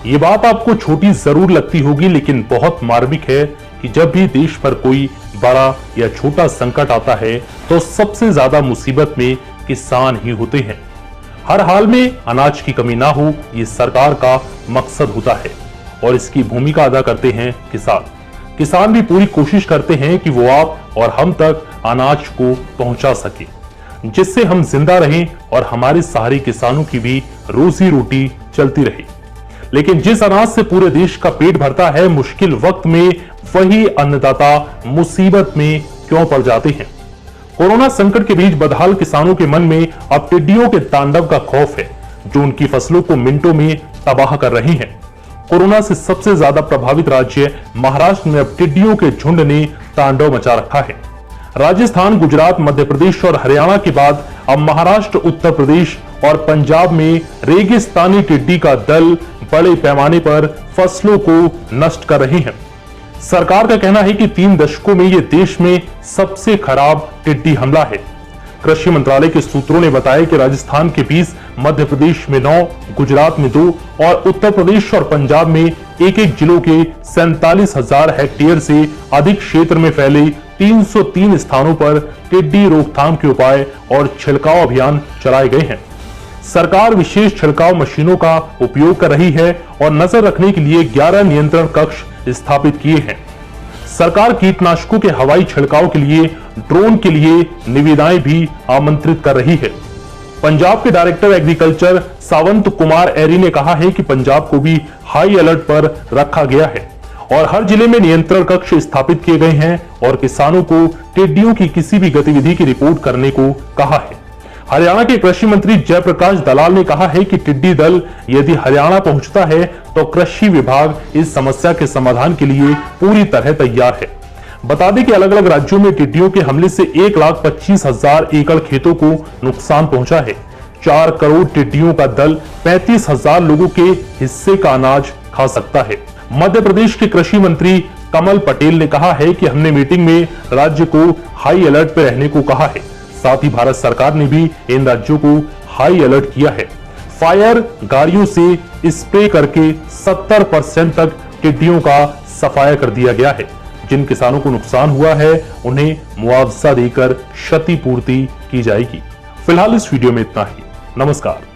ये बात आपको छोटी जरूर लगती होगी, लेकिन बहुत मार्मिक है कि जब भी देश पर कोई बड़ा या छोटा संकट आता है तो सबसे ज्यादा मुसीबत में किसान ही होते हैं। हर हाल में अनाज की कमी ना हो, ये सरकार का मकसद होता है और इसकी भूमिका अदा करते हैं किसान। किसान भी पूरी कोशिश करते हैं कि वो आप और हम तक अनाज को पहुंचा सके, जिससे हम जिंदा रहें और हमारे सहारे किसानों की भी रोजी रोटी चलती रहे। लेकिन जिस अनाज से पूरे देश का पेट भरता है, मुश्किल वक्त में वही अन्नदाता मुसीबत में क्यों पड़ जाते हैं। कोरोना संकट के बीच बदहाल किसानों के मन में अब टिड्डियों के तांडव का खौफ है, जो उनकी फसलों को मिनटों में तबाह कर रही हैं। कोरोना से सबसे ज्यादा प्रभावित राज्य महाराष्ट्र में अब टिड्डियों के झुंड ने तांडव मचा रखा है। राजस्थान, गुजरात, मध्य प्रदेश और हरियाणा के बाद अब महाराष्ट्र, उत्तर प्रदेश और पंजाब में रेगिस्तानी टिड्डी का दल बड़े पैमाने पर फसलों को नष्ट कर रहे हैं। सरकार का कहना है कि 3 दशकों में यह देश में सबसे खराब टिड्डी हमला है। कृषि मंत्रालय के सूत्रों ने बताया कि राजस्थान के 20, मध्य प्रदेश में 9, गुजरात में 2 और उत्तर प्रदेश और पंजाब में एक जिलों के 47,000 हेक्टेयर से अधिक क्षेत्र में फैले 303 स्थानों पर टिड्डी रोकथाम के उपाय और छिड़काव अभियान चलाए गए हैं। सरकार विशेष छिड़काव मशीनों का उपयोग कर रही है और नजर रखने के लिए 11 नियंत्रण कक्ष स्थापित किए हैं। सरकार कीटनाशकों के हवाई छिड़काव के लिए ड्रोन के लिए निविदाएं भी आमंत्रित कर रही है। पंजाब के डायरेक्टर एग्रीकल्चर सावंत कुमार एरी ने कहा है कि पंजाब को भी हाई अलर्ट पर रखा गया है और हर जिले में नियंत्रण कक्ष स्थापित किए गए हैं और किसानों को टिड्डियों की किसी भी गतिविधि की रिपोर्ट करने को कहा है। हरियाणा के कृषि मंत्री जयप्रकाश दलाल ने कहा है कि टिड्डी दल यदि हरियाणा पहुंचता है तो कृषि विभाग इस समस्या के समाधान के लिए पूरी तरह तैयार है। बता दें कि अलग अलग राज्यों में टिड्डियों के हमले से 1,25,000 एकड़ खेतों को नुकसान पहुंचा है। 4 करोड़ टिड्डियों का दल 35,000 लोगों के हिस्से का अनाज खा सकता है। मध्य प्रदेश के कृषि मंत्री कमल पटेल ने कहा है कि हमने मीटिंग में राज्य को हाई अलर्ट पर रहने को कहा है। साथ ही भारत सरकार ने भी इन राज्यों को हाई अलर्ट किया है। फायर गाड़ियों से स्प्रे करके 70% तक टिड्डियों का सफाया कर दिया गया है। जिन किसानों को नुकसान हुआ है उन्हें मुआवजा देकर क्षतिपूर्ति की जाएगी। फिलहाल इस वीडियो में इतना ही। नमस्कार।